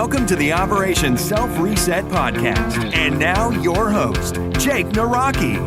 Welcome to the Operation Self-Reset Podcast. And now your host, Jake Naraki.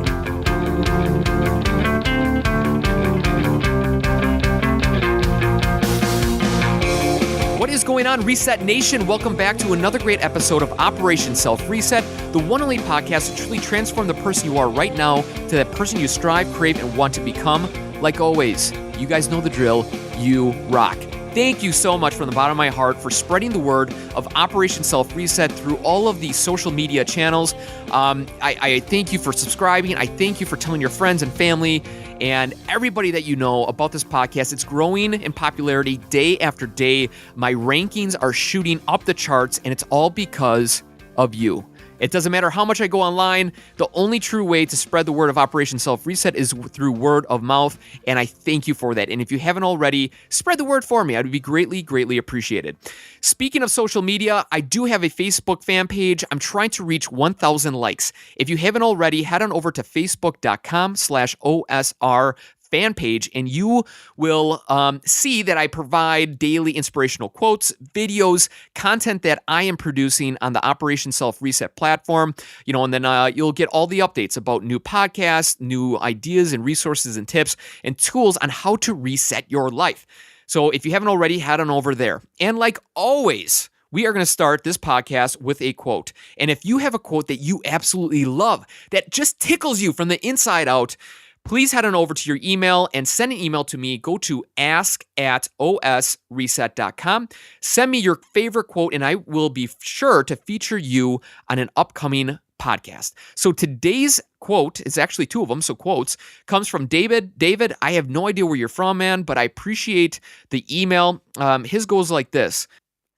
What is going on, Reset Nation? Welcome back to another great episode of Operation Self-Reset, the one only podcast to truly transform the person you are right now to that person you strive, crave, and want to become. Like always, you guys know the drill. You rock. Thank you so much from the bottom of my heart for spreading the word of Operation Self-Reset through all of the social media channels. I thank you for subscribing. I thank you for telling your friends and family and everybody that you know about this podcast. It's growing in popularity day after day. My rankings are shooting up the charts, and it's all because of you. It doesn't matter how much I go online. The only true way to spread the word of Operation Self-Reset is through word of mouth, and I thank you for that. And if you haven't already, spread the word for me. I'd be greatly, greatly appreciated. Speaking of social media, I do have a Facebook fan page. I'm trying to reach 1,000 likes. If you haven't already, head on over to facebook.com/OSR fan page, and you will see that I provide daily inspirational quotes, videos, content that I am producing on the Operation Self-Reset platform, and then you'll get all the updates about new podcasts, new ideas and resources and tips and tools on how to reset your life. So if you haven't already, head on over there. And like always, we are going to start this podcast with a quote. And if you have a quote that you absolutely love, that just tickles you from the inside out, please head on over to your email and send an email to me. Go to ask@osreset.com. Send me your favorite quote, and I will be sure to feature you on an upcoming podcast. So today's quote, it's actually two of them, so quotes, comes from David. David, I have no idea where you're from, man, but I appreciate the email. His goes like this: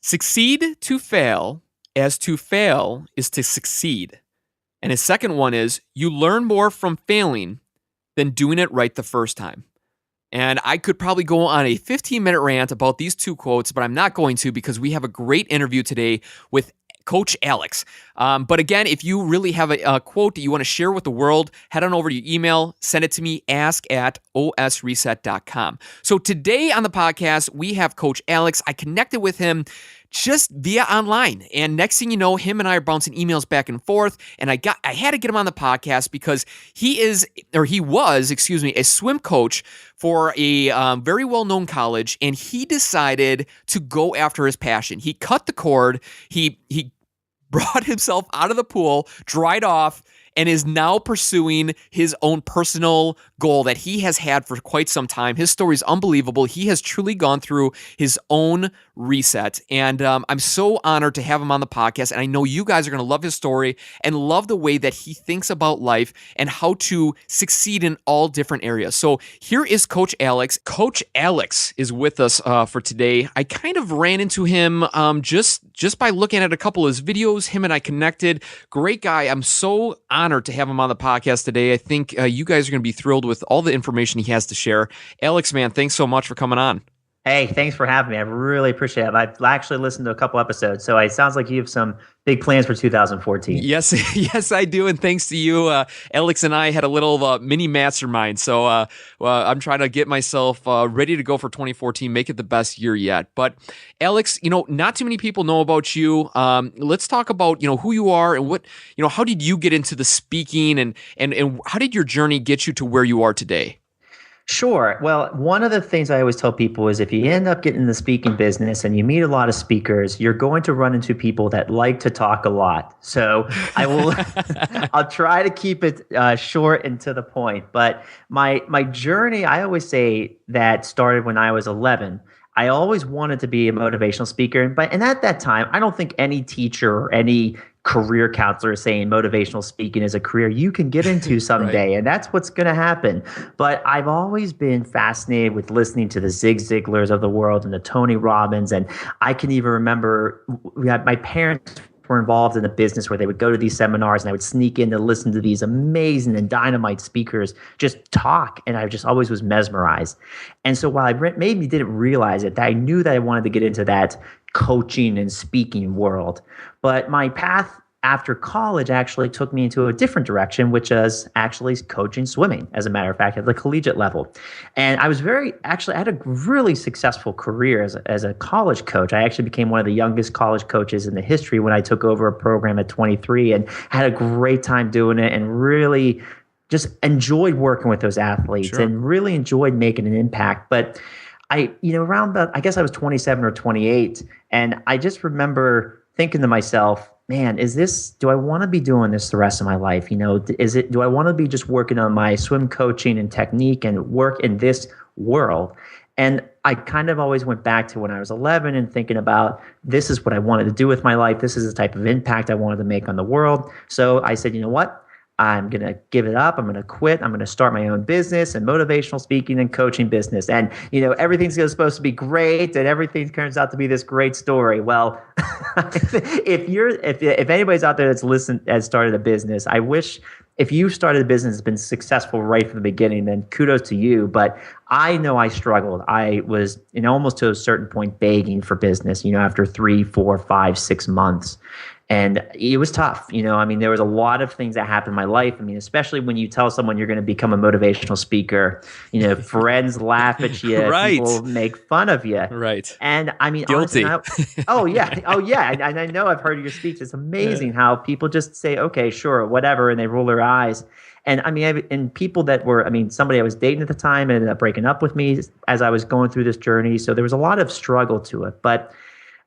succeed to fail as to fail is to succeed. And his second one is, you learn more from failing than doing it right the first time. And I could probably go on a 15-minute rant about these two quotes, but I'm not going to, because we have a great interview today with Coach Alex. But again, if you really have a quote that you want to share with the world, head on over to your email, send it to me, ask@osreset.com. So today on the podcast, we have Coach Alex. I connected with him just via online. And next thing you know, him and I are bouncing emails back and forth. And I had to get him on the podcast because he was a swim coach for a very well-known college. And he decided to go after his passion. He cut the cord. He brought himself out of the pool, dried off, and is now pursuing his own personal goal that he has had for quite some time. His story is unbelievable. He has truly gone through his own reset, and I'm so honored to have him on the podcast, and I know you guys are going to love his story and love the way that he thinks about life and how to succeed in all different areas. So here is Coach Alex. Coach Alex is with us for today. I kind of ran into him just by looking at a couple of his videos. Him and I connected. Great guy. I'm so honored to have him on the podcast today. I think you guys are going to be thrilled with all the information he has to share. Alex, man, thanks so much for coming on. Hey, thanks for having me. I really appreciate it. I've actually listened to a couple episodes, so it sounds like you have some big plans for 2014. Yes, yes, I do. And thanks to you, Alex and I had a little mini mastermind. So I'm trying to get myself ready to go for 2014, make it the best year yet. But Alex, not too many people know about you. Let's talk about, who you are and what, how did you get into the speaking and how did your journey get you to where you are today? Sure. Well, one of the things I always tell people is if you end up getting in the speaking business and you meet a lot of speakers, you're going to run into people that like to talk a lot. So I'll try to keep it short and to the point. But my journey, I always say that started when I was 11. I always wanted to be a motivational speaker. And at that time, I don't think any teacher or any career counselor is saying motivational speaking is a career you can get into someday. Right. And that's what's going to happen. But I've always been fascinated with listening to the Zig Ziglars of the world and the Tony Robbins. And I can even remember my parents were involved in a business where they would go to these seminars and I would sneak in to listen to these amazing and dynamite speakers just talk. And I just always was mesmerized. And so while maybe didn't realize it, that I knew that I wanted to get into that coaching and speaking world. But my path after college actually took me into a different direction, which is actually coaching swimming, as a matter of fact, at the collegiate level. And I was I had a really successful career as a college coach. I actually became one of the youngest college coaches in the history when I took over a program at 23 and had a great time doing it and really just enjoyed working with those athletes and really enjoyed making an impact. But around I guess I was 27 or 28, and I just remember thinking to myself, man, do I want to be doing this the rest of my life? Do I want to be just working on my swim coaching and technique and work in this world? And I kind of always went back to when I was 11 and thinking about, this is what I wanted to do with my life. This is the type of impact I wanted to make on the world. So I said, you know what? I'm going to give it up. I'm going to quit. I'm going to start my own business and motivational speaking and coaching business. And, everything's supposed to be great and everything turns out to be this great story. Well, if anybody's out there has started a business, I wish if you started a business that's been successful right from the beginning, then kudos to you. But I know I struggled. I was almost to a certain point begging for business, after 3, 4, 5, 6 months. And it was tough. There was a lot of things that happened in my life. Especially when you tell someone you're going to become a motivational speaker, friends laugh at you, right. People make fun of you. Right. And guilty. Honestly, oh yeah. And I know I've heard your speech. It's amazing how people just say, okay, sure, whatever. And they roll their eyes. And and people that were, somebody I was dating at the time ended up breaking up with me as I was going through this journey. So there was a lot of struggle to it. But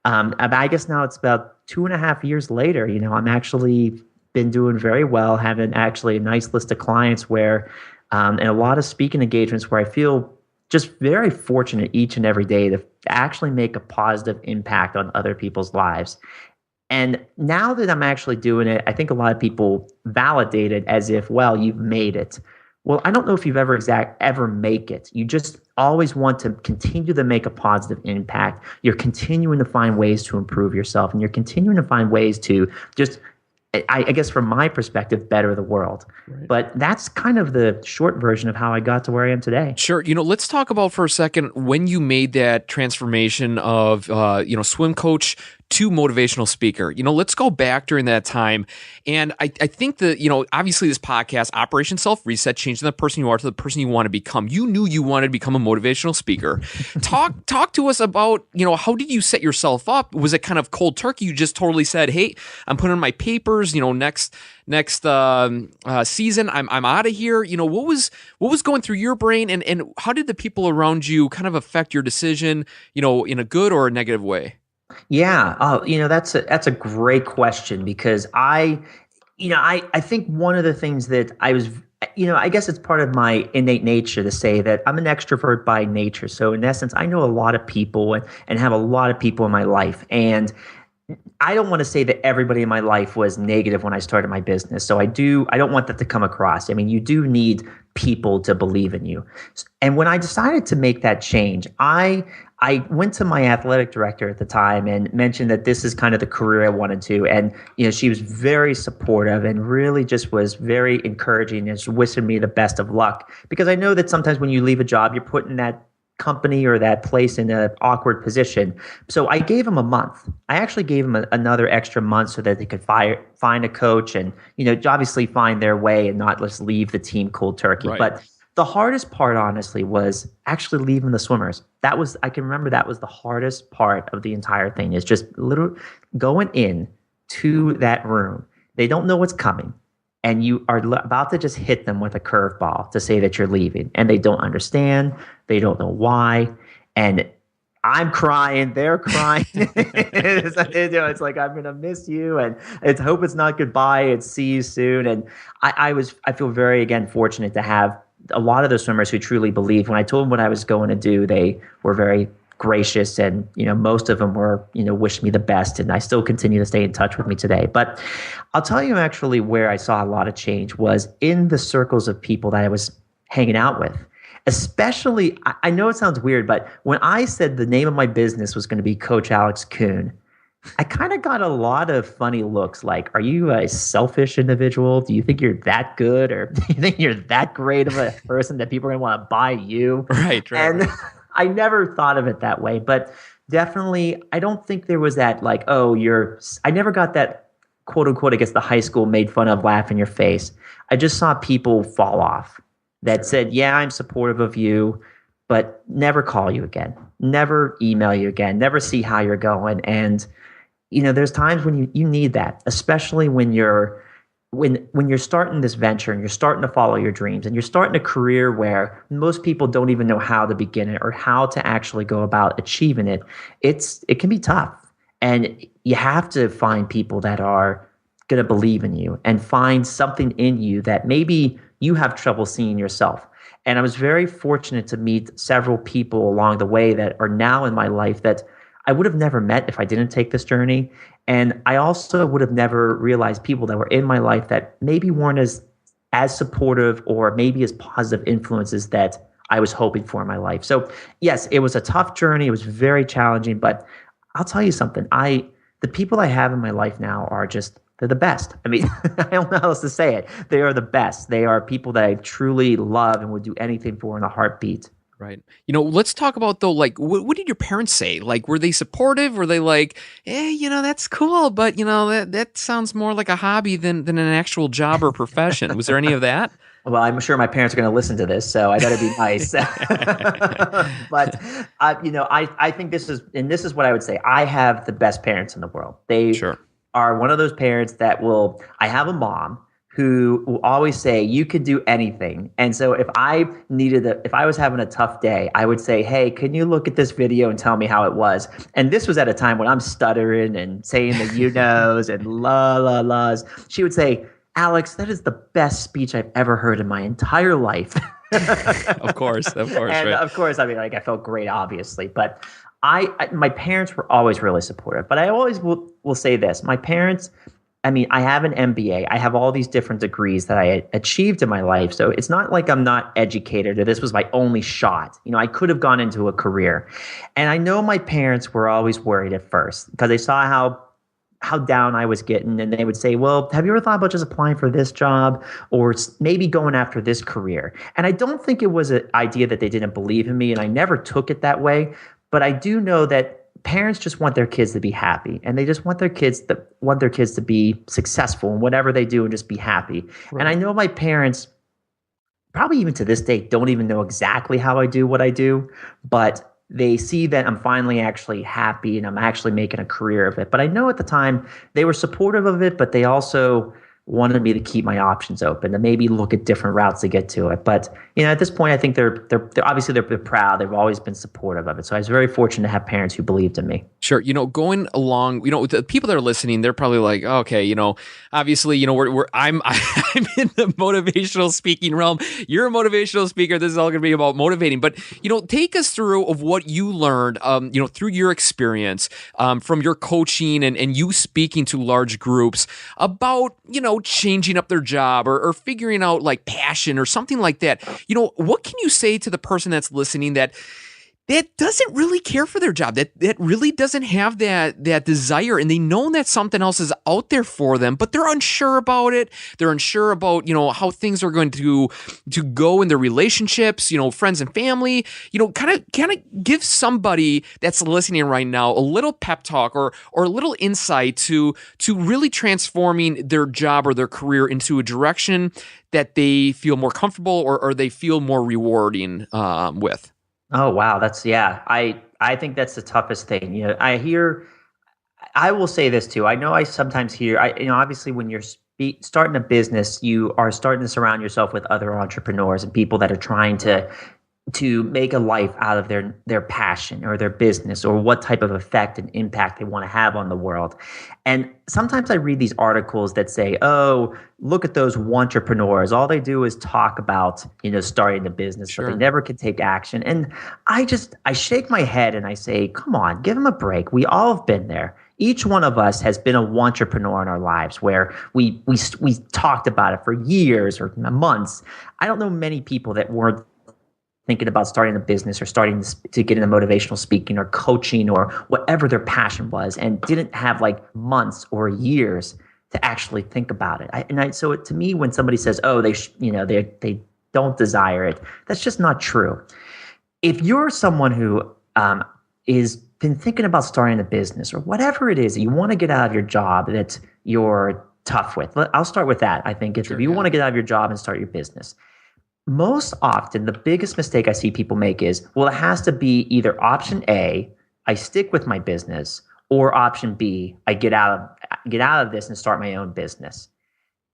I guess now it's about 2.5 years later, I'm actually been doing very well, having actually a nice list of clients where, and a lot of speaking engagements where I feel just very fortunate each and every day to actually make a positive impact on other people's lives. And now that I'm actually doing it, I think a lot of people validate it as if, well, you've made it. Well, I don't know if you've ever make it. You just always want to continue to make a positive impact. You're continuing to find ways to improve yourself, and you're continuing to find ways to just, I guess from my perspective, better the world. Right. But that's kind of the short version of how I got to where I am today. Sure. Let's talk about for a second when you made that transformation of, swim coach to motivational speaker. Let's go back during that time. And I think that, obviously this podcast, Operation Self Reset, changing the person you are to the person you want to become. You knew you wanted to become a motivational speaker. Talk to us about, how did you set yourself up? Was it kind of cold turkey? You just totally said, hey, I'm putting in my papers, next season, I'm out of here. What was going through your brain, and how did the people around you kind of affect your decision, in a good or a negative way? Yeah. Oh, that's a great question, because I think one of the things that I was, I guess it's part of my innate nature to say that I'm an extrovert by nature. So in essence, I know a lot of people and have a lot of people in my life. And I don't want to say that everybody in my life was negative when I started my business. So I don't want that to come across. You do need people to believe in you. And when I decided to make that change, I went to my athletic director at the time and mentioned that this is kind of the career I wanted to. And, she was very supportive and really just was very encouraging and just wishing me the best of luck. Because I know that sometimes when you leave a job, you're put in that company or that place in an awkward position. So I gave him a month. I actually gave him another extra month so that they could find a coach and, obviously find their way and not just leave the team cold turkey. Right. But the hardest part, honestly, was actually leaving the swimmers. I can remember that was the hardest part of the entire thing, is just literally going in to that room. They don't know what's coming. And you are about to just hit them with a curveball to say that you're leaving. And they don't understand. They don't know why. And I'm crying. They're crying. It's like, I'm going to miss you. And I hope it's not goodbye. It's see you soon. And I feel very, again, fortunate to have a lot of those swimmers who truly believed. When I told them what I was going to do, they were very gracious, and most of them were wished me the best, and I still continue to stay in touch with me today. But I'll tell you actually where I saw a lot of change was in the circles of people that I was hanging out with. Especially, I know it sounds weird, but when I said the name of my business was going to be Coach Alex Kuhn, I kind of got a lot of funny looks like, are you a selfish individual? Do you think you're that good? Or do you think you're that great of a person that people are going to want to buy you? Right. And I never thought of it that way, but definitely I don't think there was that like, I never got that quote unquote, I guess the high school made fun of, laugh in your face. I just saw people fall off that said, yeah, I'm supportive of you, but never call you again, never email you again, never see how you're going. And, there's times when you need that, especially when you're starting this venture and you're starting to follow your dreams and you're starting a career where most people don't even know how to begin it or how to actually go about achieving it. It can be tough. And you have to find people that are going to believe in you and find something in you that maybe you have trouble seeing yourself. And I was very fortunate to meet several people along the way that are now in my life that I would have never met if I didn't take this journey. And I also would have never realized people that were in my life that maybe weren't as supportive or maybe as positive influences that I was hoping for in my life. So yes, it was a tough journey. It was very challenging, but I'll tell you something. The people I have in my life now they're the best. I mean, I don't know how else to say it. They are the best. They are people that I truly love and would do anything for in a heartbeat. Right. Let's talk about though, like, what did your parents say? Like, were they supportive? Were they like, that's cool, but that sounds more like a hobby than an actual job or profession. Was there any of that? Well, I'm sure my parents are going to listen to this, so I got to be nice. But I think this is what I would say. I have the best parents in the world. They are one of those parents that I have a mom who will always say, you could do anything. And so if I was having a tough day, I would say, hey, can you look at this video and tell me how it was? And this was at a time when I'm stuttering and saying the you-knows and la-la-las. She would say, Alex, that is the best speech I've ever heard in my entire life. Of course. And right. Of course, I mean, I felt great, obviously. But my parents were always really supportive. But I always will say this. My parents, I have an MBA. I have all these different degrees that I achieved in my life. So it's not like I'm not educated or this was my only shot. I could have gone into a career. And I know my parents were always worried at first because they saw how down I was getting. And they would say, well, have you ever thought about just applying for this job or maybe going after this career? And I don't think it was an idea that they didn't believe in me. And I never took it that way. But I do know that parents just want their kids to be happy, and they just want their kids to be successful in whatever they do and just be happy. Right. And I know my parents, probably even to this day, don't even know exactly how I do what I do, but they see that I'm finally actually happy and I'm actually making a career of it. But I know at the time they were supportive of it, but they also wanted me to keep my options open and maybe look at different routes to get to it. But at this point, I think they're obviously they're proud. They've always been supportive of it. So I was very fortunate to have parents who believed in me. Sure. Going along, the people that are listening, they're probably like, okay, obviously, I'm in the motivational speaking realm. You're a motivational speaker. This is all going to be about motivating. But take us through of what you learned, through your experience, from your coaching and you speaking to large groups about, changing up their job or figuring out like passion or something like that. What can you say to the person that's listening that doesn't really care for their job, that really doesn't have that desire, and they know that something else is out there for them, but they're unsure about it. They're unsure about, how things are going to go in their relationships, friends and family, kind of give somebody that's listening right now a little pep talk or a little insight to really transforming their job or their career into a direction that they feel more comfortable or they feel more rewarding with. Oh, wow. I think that's the toughest thing. I will say this too. I know I sometimes hear, obviously when you're starting a business, you are starting to surround yourself with other entrepreneurs and people that are trying to make a life out of their passion or their business or what type of effect and impact they want to have on the world. And sometimes I read these articles that say, oh, look at those entrepreneurs. All they do is talk about, starting a business, But they never can take action. And I shake my head and I say, come on, give them a break. We all have been there. Each one of us has been a entrepreneur in our lives where we talked about it for years or months. I don't know many people that weren't thinking about starting a business or starting to get into motivational speaking or coaching or whatever their passion was and didn't have like months or years to actually think about it. So to me, when somebody says, oh, they don't desire it, that's just not true. If you're someone who is been thinking about starting a business or whatever it is that you want to get out of your job that you're tough with. I'll start with that. I think if you want to get out of your job and start your business, most often the biggest mistake I see people make is, well, it has to be either option A, I stick with my business, or option B, I get out of this and start my own business.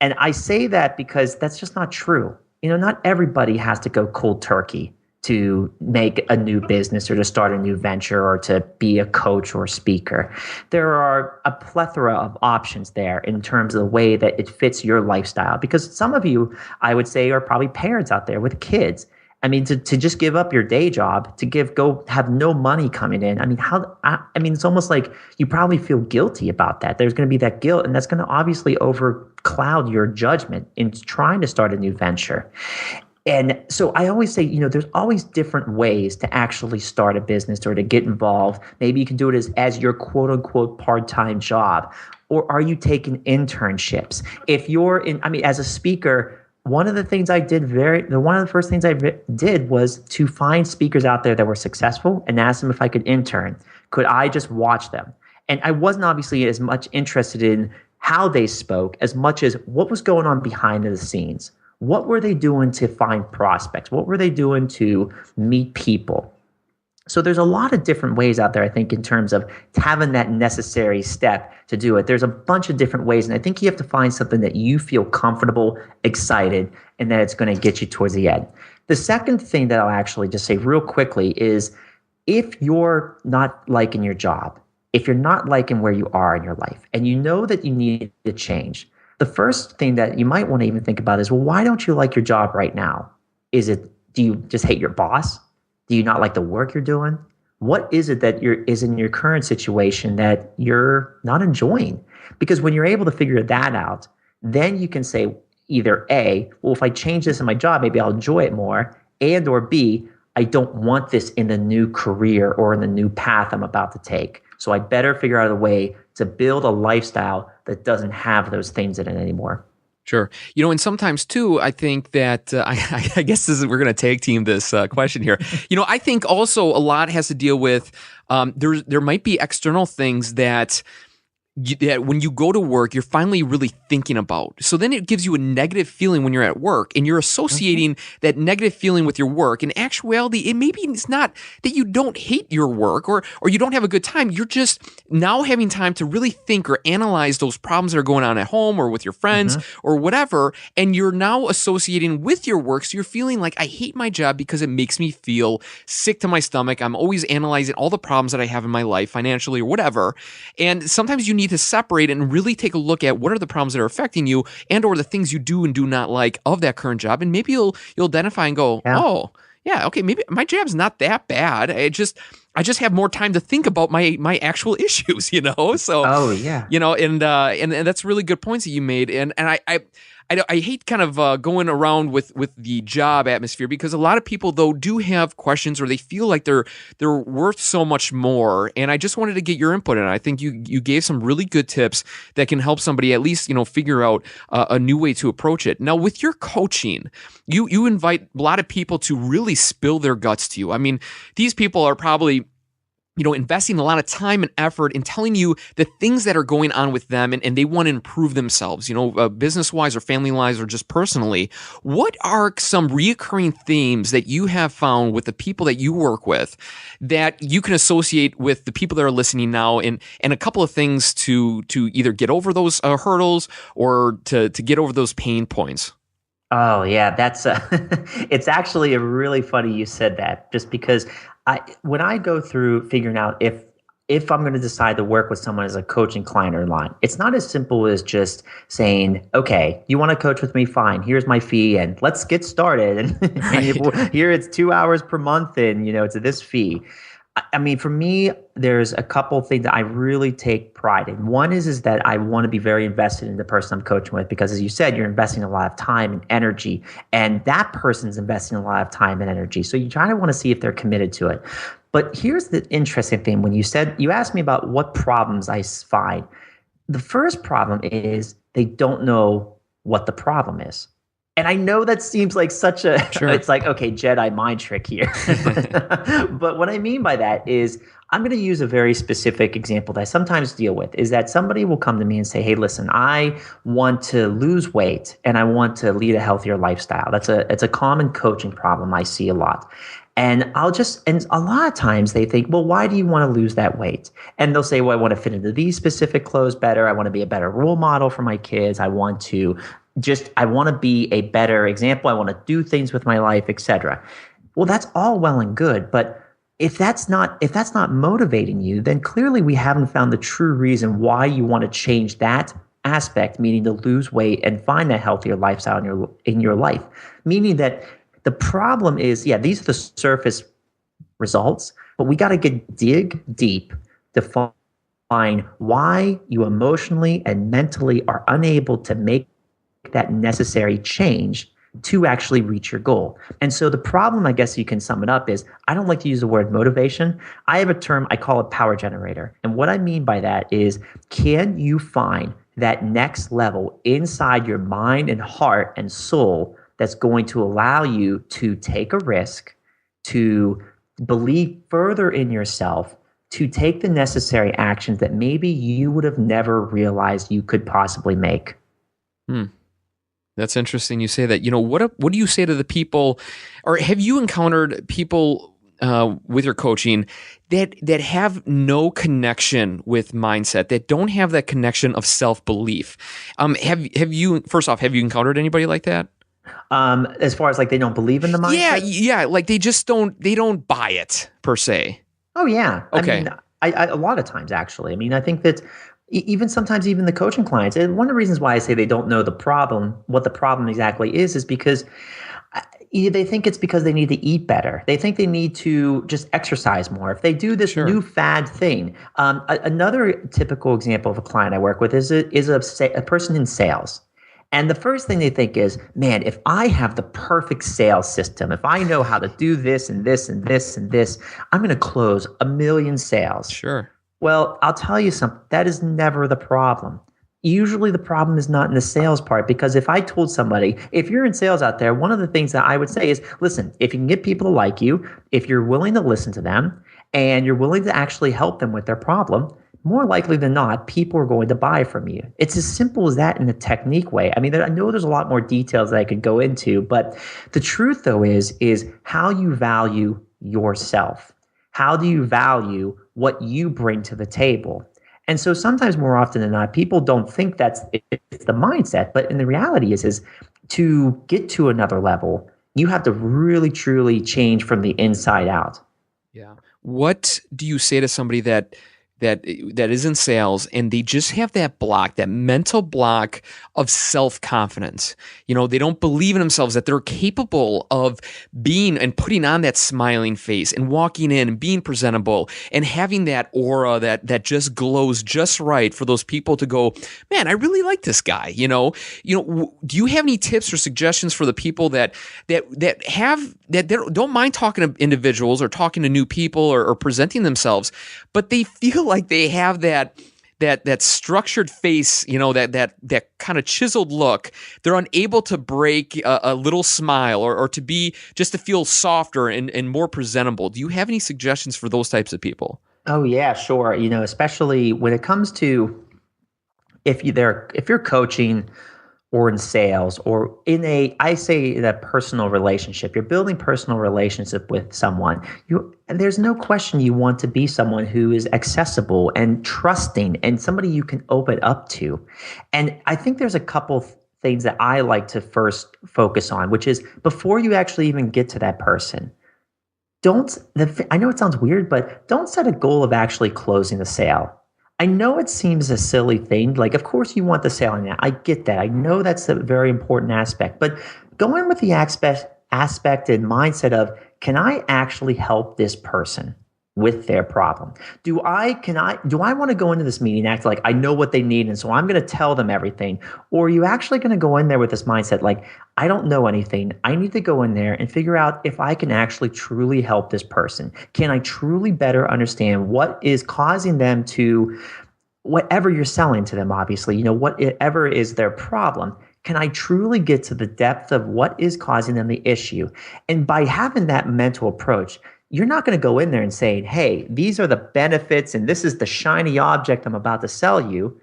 And I say that because that's just not true. Not everybody has to go cold turkey to make a new business or to start a new venture or to be a coach or speaker. There are a plethora of options there in terms of the way that it fits your lifestyle. Because some of you, I would say, are probably parents out there with kids. I mean, to just give up your day job, go have no money coming in. I mean, it's almost like you probably feel guilty about that. There's going to be that guilt, and that's going to obviously overcloud your judgment in trying to start a new venture. And so I always say, there's always different ways to actually start a business or to get involved. Maybe you can do it as your quote unquote part-time job, or are you taking internships? If you're as a speaker, one of the things I did one of the first things I did was to find speakers out there that were successful and ask them if I could intern. Could I just watch them? And I wasn't obviously as much interested in how they spoke as much as what was going on behind the scenes. What were they doing to find prospects? What were they doing to meet people? So there's a lot of different ways out there, I think, in terms of having that necessary step to do it. There's a bunch of different ways, and I think you have to find something that you feel comfortable, excited, and that it's going to get you towards the end. The second thing that I'll actually just say real quickly is if you're not liking your job, if you're not liking where you are in your life, and you know that you need to change, the first thing that you might want to even think about is, well, why don't you like your job right now? Do you just hate your boss? Do you not like the work you're doing? What is it that is in your current situation that you're not enjoying? Because when you're able to figure that out, then you can say either A, well, if I change this in my job, maybe I'll enjoy it more, and or B, I don't want this in the new career or in the new path I'm about to take. So I better figure out a way to build a lifestyle that doesn't have those things in it anymore. Sure. And sometimes too, I think that I guess we're going to tag team this question here. I think also a lot has to deal with there might be external things that when you go to work, you're finally really thinking about. So then it gives you a negative feeling when you're at work, and you're associating that negative feeling with your work. In actuality, it's not that you don't hate your work or you don't have a good time. You're just now having time to really think or analyze those problems that are going on at home or with your friends or whatever. And you're now associating with your work. So you're feeling like, I hate my job because it makes me feel sick to my stomach. I'm always analyzing all the problems that I have in my life, financially or whatever. And sometimes you need to separate and really take a look at what are the problems that are affecting you and or the things you do and do not like of that current job. And maybe you'll identify and go, oh, yeah, okay, maybe my job's not that bad. I just have more time to think about my actual issues, So, and that's really good points that you made. And I hate kind of going around with the job atmosphere, because a lot of people though do have questions, or they feel like they're worth so much more. And I just wanted to get your input, and I think you gave some really good tips that can help somebody at least figure out a new way to approach it. Now with your coaching, you invite a lot of people to really spill their guts to you. I mean, these people are probably investing a lot of time and effort in telling you the things that are going on with them, and they want to improve themselves, business-wise or family-wise or just personally. What are some reoccurring themes that you have found with the people that you work with that you can associate with the people that are listening now, and a couple of things to either get over those hurdles or to get over those pain points? Oh, yeah, that's it's actually a really funny you said that, just because when I go through figuring out if I'm going to decide to work with someone as a coaching client or not, it's not as simple as just saying, okay, you want to coach with me? Fine. Here's my fee and let's get started. And here it's 2 hours per month and, it's this fee. I mean, for me, there's a couple of things that I really take pride in. One is that I want to be very invested in the person I'm coaching with, because as you said, you're investing a lot of time and energy, and that person's investing a lot of time and energy. So you try to want to see if they're committed to it. But here's the interesting thing. When you asked me about what problems I find, the first problem is they don't know what the problem is. And I know that seems like such a, Sure. it's like, okay, Jedi mind trick here. But what I mean by that is I'm going to use a very specific example that I sometimes deal with is that somebody will come to me and say, hey, listen, I want to lose weight and I want to lead a healthier lifestyle. It's a common coaching problem I see a lot. And and a lot of times they think, well, why do you want to lose that weight? And they'll say, well, I want to fit into these specific clothes better. I want to be a better role model for my kids. I want to be a better example. I want to do things with my life, etc. Well, that's all well and good. But if that's not motivating you, then clearly we haven't found the true reason why you want to change that aspect, meaning to lose weight and find that healthier lifestyle in your life. Meaning that the problem is, these are the surface results, but we got to dig deep to find why you emotionally and mentally are unable to make that necessary change to actually reach your goal. And so the problem, I guess you can sum it up, is I don't like to use the word motivation. I have a term, I call it power generator. And what I mean by that is, can you find that next level inside your mind and heart and soul that's going to allow you to take a risk, to believe further in yourself, to take the necessary actions that maybe you would have never realized you could possibly make? That's interesting you say that. What do you say to the people, or have you encountered people with your coaching that have no connection with mindset, that don't have that connection of self-belief? Have you encountered anybody like that? As far as like they don't believe in the mindset? Yeah, like they don't buy it per se. Oh yeah. Okay. I mean, I a lot of times actually. I mean, I think that sometimes even the coaching clients, and one of the reasons why I say they don't know what the problem exactly is because they think it's because they need to eat better. They think they need to just exercise more. If they do this new fad thing. Another typical example of a client I work with is a person in sales. And the first thing they think is, man, if I have the perfect sales system, if I know how to do this and this and this and this, I'm going to close 1 million sales. Sure. Well, I'll tell you something. That is never the problem. Usually the problem is not in the sales part, because if I told somebody, if you're in sales out there, one of the things that I would say is, listen, if you can get people to like you, if you're willing to listen to them and you're willing to actually help them with their problem, more likely than not, people are going to buy from you. It's as simple as that in a technique way. I mean, I know there's a lot more details that I could go into, but the truth though is how you value yourself. How do you value what you bring to the table? And so sometimes more often than not, people don't think it's the mindset, but in the reality is to get to another level, you have to really, truly change from the inside out. Yeah. What do you say to somebody that is in sales and they just have that block, that mental block of self-confidence? They don't believe in themselves, that they're capable of being and putting on that smiling face and walking in and being presentable and having that aura that just glows just right for those people to go, man, I really like this guy. Do you have any tips or suggestions for the people that don't mind talking to individuals or talking to new people or presenting themselves, but they feel like they have that structured face, that kind of chiseled look. They're unable to break a little smile or to feel softer and more presentable. Do you have any suggestions for those types of people? Oh yeah, sure. Especially when it comes to if you're coaching or in sales or in a personal relationship, you're building personal relationship with someone. There's no question you want to be someone who is accessible and trusting and somebody you can open up to. And I think there's a couple things that I like to first focus on, which is before you actually even get to that person, I know it sounds weird, but don't set a goal of actually closing the sale. I know it seems a silly thing. Like, of course you want the sale in that. I get that. I know that's a very important aspect, but go in with the aspect and mindset of, can I actually help this person with their problem? Do I want to go into this meeting act like I know what they need and so I'm going to tell them everything? Or are you actually going to go in there with this mindset like, I don't know anything. I need to go in there and figure out if I can actually truly help this person. Can I truly better understand what is causing them to, whatever you're selling to them, obviously, whatever is their problem? Can I truly get to the depth of what is causing them the issue? And by having that mental approach, you're not going to go in there and say, hey, these are the benefits and this is the shiny object I'm about to sell you.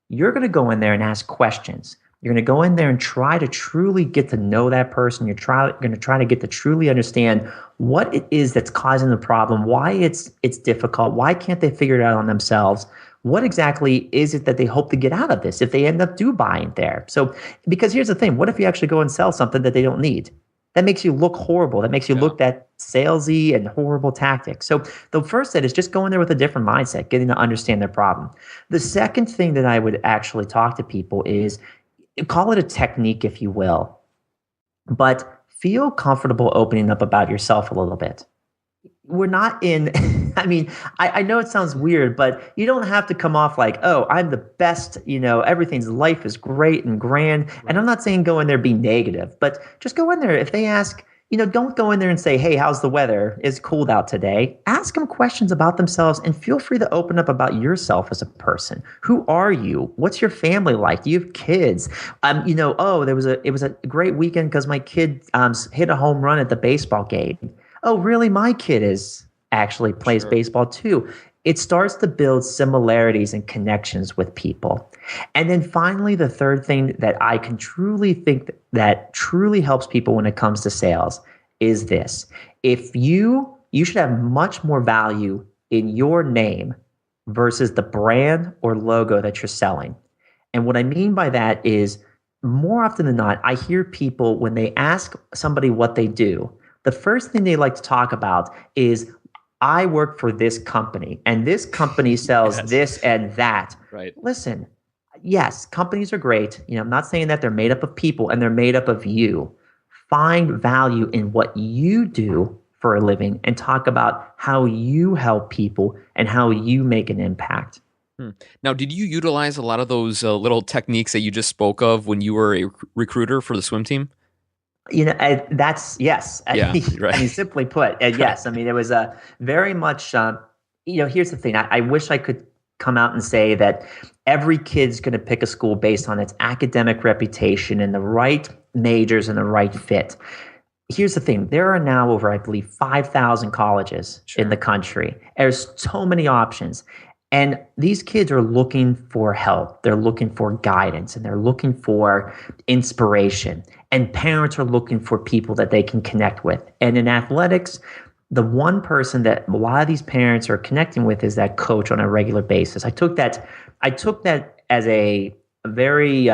You're going to go in there and ask questions. You're going to go in there and try to truly get to know that person. You're going to try to get to truly understand what it is that's causing the problem, why it's difficult, why can't they figure it out on themselves, what exactly is it that they hope to get out of this if they end up buying there. So, because here's the thing, what if you actually go and sell something that they don't need? That makes you look horrible. That makes you look that salesy and horrible tactic. So the first step is just go in there with a different mindset, getting to understand their problem. The second thing that I would actually talk to people is, call it a technique, if you will, but feel comfortable opening up about yourself a little bit. We're not in, I mean, I know it sounds weird, but you don't have to come off like, oh, I'm the best, everything's life is great and grand. Right. And I'm not saying go in there be negative, but just go in there. If they ask, don't go in there and say, hey, how's the weather? It's cold out today. Ask them questions about themselves and feel free to open up about yourself as a person. Who are you? What's your family like? Do you have kids? It was a great weekend because my kid hit a home run at the baseball game. Oh, really? My kid plays baseball too. It starts to build similarities and connections with people. And then finally, the third thing that I can truly think that truly helps people when it comes to sales is this. If you should have much more value in your name versus the brand or logo that you're selling. And what I mean by that is, more often than not, I hear people, when they ask somebody what they do, the first thing they like to talk about is, I work for this company and this company sells this and that. Right. Listen, yes, companies are great. I'm not saying that they're made up of people and they're made up of you. Find value in what you do for a living and talk about how you help people and how you make an impact. Now, did you utilize a lot of those little techniques that you just spoke of when you were a recruiter for the swim team? That's yes. Yeah, right. I mean, simply put, yes. I mean, it was a very much. Here's the thing. I wish I could come out and say that every kid's going to pick a school based on its academic reputation and the right majors and the right fit. Here's the thing. There are now over, I believe, 5,000 colleges in the country. There's so many options. And these kids are looking for help. They're looking for guidance and they're looking for inspiration. And parents are looking for people that they can connect with. And in athletics, the one person that a lot of these parents are connecting with is that coach on a regular basis. I took that as a very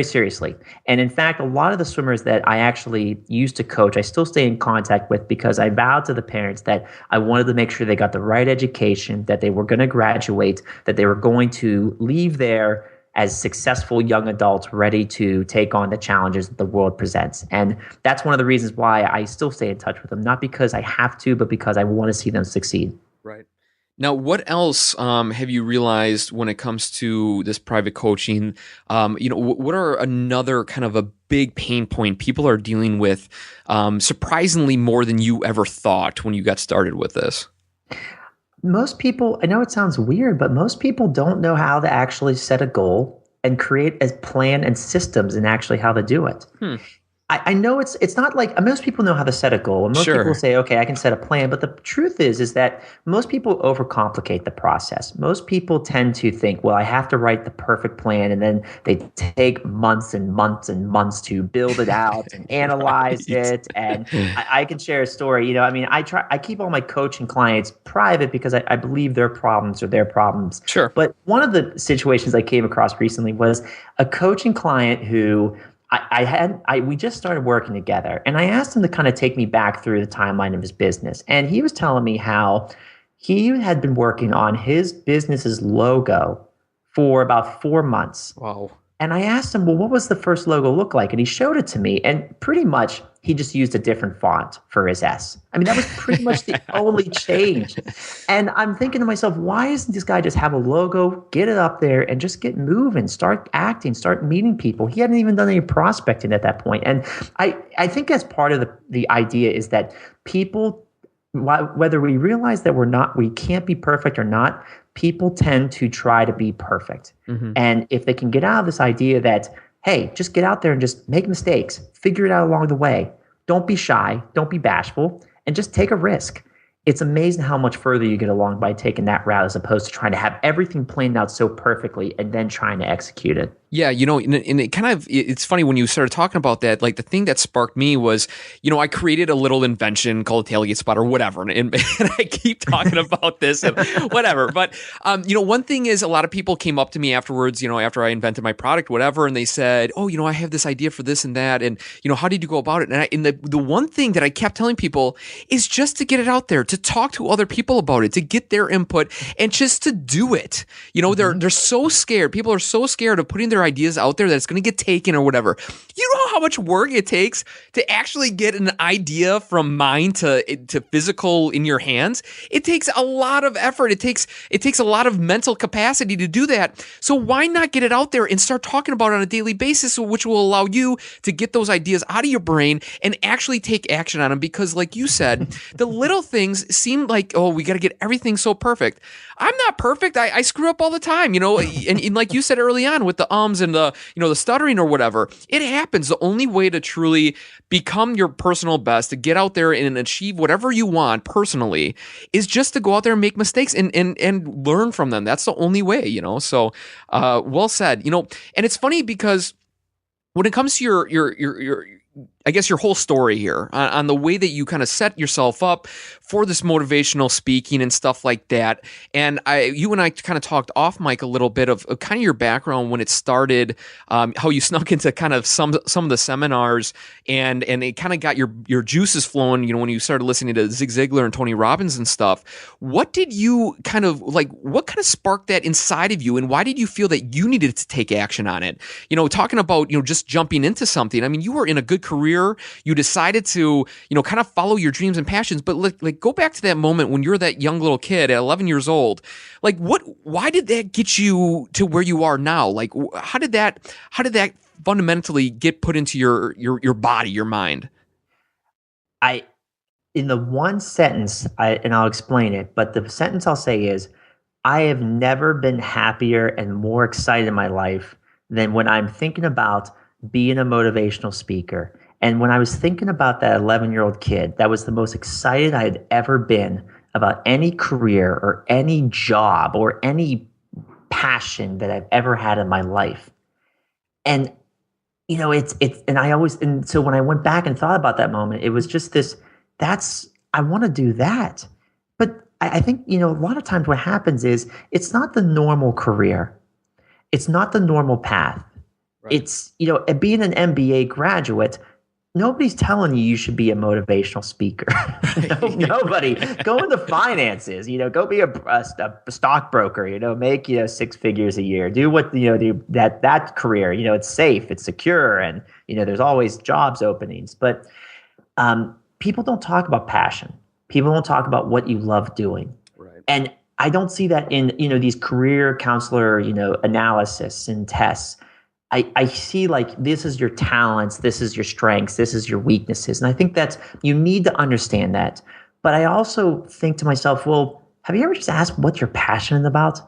seriously. And in fact, a lot of the swimmers that I actually used to coach, I still stay in contact with because I vowed to the parents that I wanted to make sure they got the right education, that they were going to graduate, that they were going to leave there as successful young adults ready to take on the challenges that the world presents. And that's one of the reasons why I still stay in touch with them, not because I have to, but because I want to see them succeed. Right. Now, what else have you realized when it comes to this private coaching? What are another kind of a big pain point people are dealing with, surprisingly more than you ever thought when you got started with this? Most people, I know it sounds weird, but most people don't know how to actually set a goal and create a plan and systems and actually how to do it. I know it's not like most people know how to set a goal. And most people say, okay, I can set a plan. But the truth is that most people overcomplicate the process. Most people tend to think, well, I have to write the perfect plan. And then they take months and months and months to build it out and analyze it. And I can share a story. I keep all my coaching clients private because I believe their problems are their problems. Sure. But one of the situations I came across recently was a coaching client who we just started working together, and I asked him to kind of take me back through the timeline of his business. And he was telling me how he had been working on his business's logo for about 4 months. Wow. And I asked him, well, what was the first logo look like? And he showed it to me. And pretty much he just used a different font for his S. I mean, that was pretty much the only change. And I'm thinking to myself, why doesn't this guy just have a logo, get it up there, and just get moving, start acting, start meeting people? He hadn't even done any prospecting at that point. And I think that's part of the idea is that people, whether we realize that we can't be perfect or not, people tend to try to be perfect. Mm-hmm. And if they can get out of this idea that hey, just get out there and just make mistakes, figure it out along the way. Don't be shy, don't be bashful, and just take a risk. It's amazing how much further you get along by taking that route as opposed to trying to have everything planned out so perfectly and then trying to execute it. Yeah, and it kind of, it's funny when you started talking about that, like the thing that sparked me was, I created a little invention called a tailgate spot or whatever. And I keep talking about this and whatever. But, one thing is a lot of people came up to me afterwards, after I invented my product, whatever, and they said, oh, I have this idea for this and that. And, how did you go about it? And the one thing that I kept telling people is just to get it out there, to talk to other people about it, to get their input and just to do it. They're so scared. People are so scared of putting their ideas out there that it's going to get taken or whatever. You know how much work it takes to actually get an idea from mind to physical in your hands? It takes a lot of effort. It takes a lot of mental capacity to do that. So why not get it out there and start talking about it on a daily basis, which will allow you to get those ideas out of your brain and actually take action on them? Because like you said, the little things seem like, oh, we got to get everything so perfect. I'm not perfect. I screw up all the time, and like you said early on with the ums and the stuttering or whatever. It happens. The only way to truly become your personal best, to get out there and achieve whatever you want personally, is just to go out there and make mistakes and learn from them. That's the only way, So, well said, and it's funny because when it comes to your I guess your whole story here on the way that you kind of set yourself up for this motivational speaking and stuff like that. And you and I kind of talked off mic a little bit of kind of your background when it started, how you snuck into kind of some of the seminars and it kind of got your juices flowing, when you started listening to Zig Ziglar and Tony Robbins and stuff. What did you what kind of sparked that inside of you, and why did you feel that you needed to take action on it? Talking about, just jumping into something. I mean, you were in a good career. You decided to, kind of follow your dreams and passions, but like go back to that moment when you're that young little kid at 11 years old. Like why did that get you to where you are now? Like how did that fundamentally get put into your body, your mind? In the one sentence, and I'll explain it, but the sentence I'll say is, I have never been happier and more excited in my life than when I'm thinking about being a motivational speaker. And when I was thinking about that 11-year-old kid, that was the most excited I had ever been about any career or any job or any passion that I've ever had in my life. And, and so when I went back and thought about that moment, it was just I want to do that. But I think, a lot of times what happens is it's not the normal career. It's not the normal path. Right. It's, being an MBA graduate, nobody's telling you should be a motivational speaker. Nobody. Go into finances, go be a stockbroker, make, 6 figures a year. Do what, that career, it's safe, it's secure, and, there's always jobs openings. But people don't talk about passion. People don't talk about what you love doing. Right. And I don't see that in, these career counselor, analysis and tests. I see like this is your talents, this is your strengths, this is your weaknesses. And I think you need to understand that. But I also think to myself, well, have you ever just asked what you're passionate about?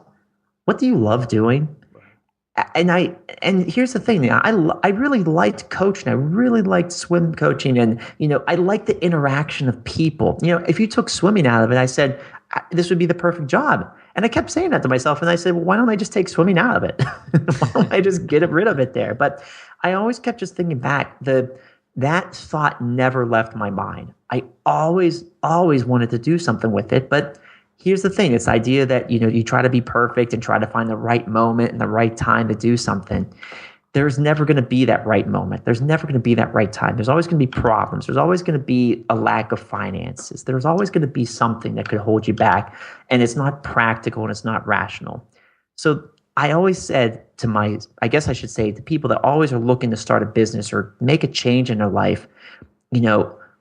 What do you love doing? And here's the thing, I really liked coaching. I really liked swim coaching. And, I liked the interaction of people. If you took swimming out of it, I said, this would be the perfect job. And I kept saying that to myself. And I said, well, why don't I just take swimming out of it? Why don't I just get rid of it there? But I always kept just thinking back, that thought never left my mind. I always wanted to do something with it. But here's the thing, this idea that, you try to be perfect and try to find the right moment and the right time to do something. There's never going to be that right moment. There's never going to be that right time. There's always going to be problems. There's always going to be a lack of finances. There's always going to be something that could hold you back, and it's not practical and it's not rational. So I always said I guess I should say to people that always are looking to start a business or make a change in their life,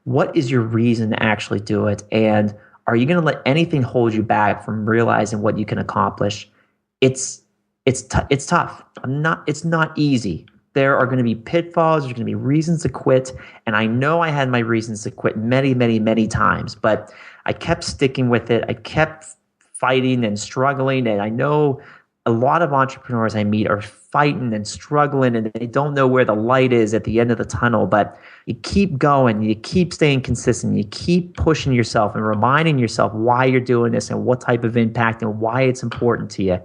what is your reason to actually do it? And are you going to let anything hold you back from realizing what you can accomplish? It's tough. It's not easy. There are going to be pitfalls. There's going to be reasons to quit. And I know I had my reasons to quit many, many, many times, but I kept sticking with it. I kept fighting and struggling. And I know a lot of entrepreneurs I meet are fighting and struggling and they don't know where the light is at the end of the tunnel, but you keep going, you keep staying consistent, you keep pushing yourself and reminding yourself why you're doing this and what type of impact and why it's important to you.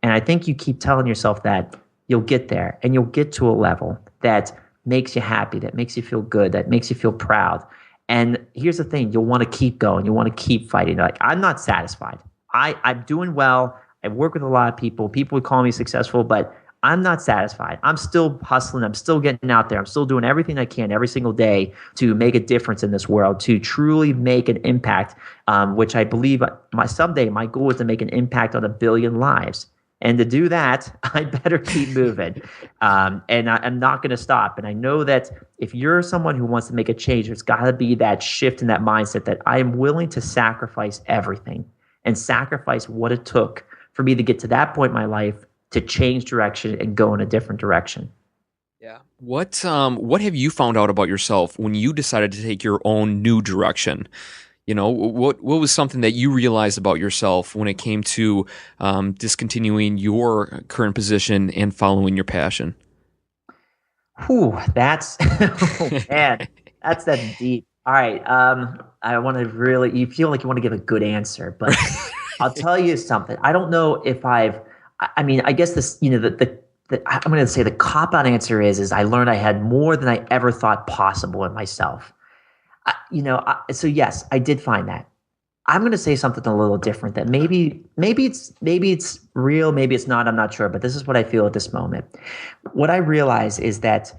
And I think you keep telling yourself that, you'll get there and you'll get to a level that makes you happy, that makes you feel good, that makes you feel proud. And here's the thing, you'll want to keep going. You'll want to keep fighting. Like, I'm not satisfied. I'm doing well. I work with a lot of people. People would call me successful, but I'm not satisfied. I'm still hustling. I'm still getting out there. I'm still doing everything I can every single day to make a difference in this world, to truly make an impact, which I believe someday my goal is to make an impact on 1 billion lives. And to do that, I better keep moving. And I'm not going to stop. And I know that if you're someone who wants to make a change, there's got to be that shift in that mindset that I am willing to sacrifice everything and sacrifice what it took for me to get to that point in my life to change direction and go in a different direction. Yeah. What have you found out about yourself when you decided to take your own new direction? You know, what was something that you realized about yourself when it came to discontinuing your current position and following your passion? Whew, that's oh man, that's that deep. All right, I want to really. You feel like you want to give a good answer, but I'll tell you something. I don't know if I mean, I guess this. You know, I'm going to say the cop-out answer is I learned I had more than I ever thought possible in myself. So yes, I did find that. I'm going to say something a little different that maybe it's real, maybe it's not, I'm not sure, but this is what I feel at this moment. What I realize is that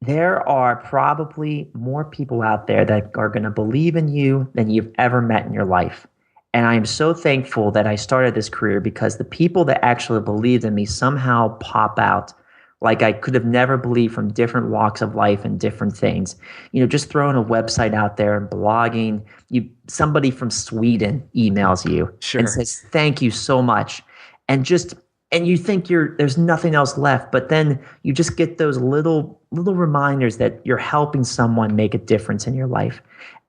there are probably more people out there that are going to believe in you than you've ever met in your life. And I am so thankful that I started this career because the people that actually believed in me somehow pop out like I could have never believed from different walks of life and different things. You know, just throwing a website out there and blogging, somebody from Sweden emails you Sure. and says, thank you so much. And you think there's nothing else left, but then you just get those little reminders that you're helping someone make a difference in your life.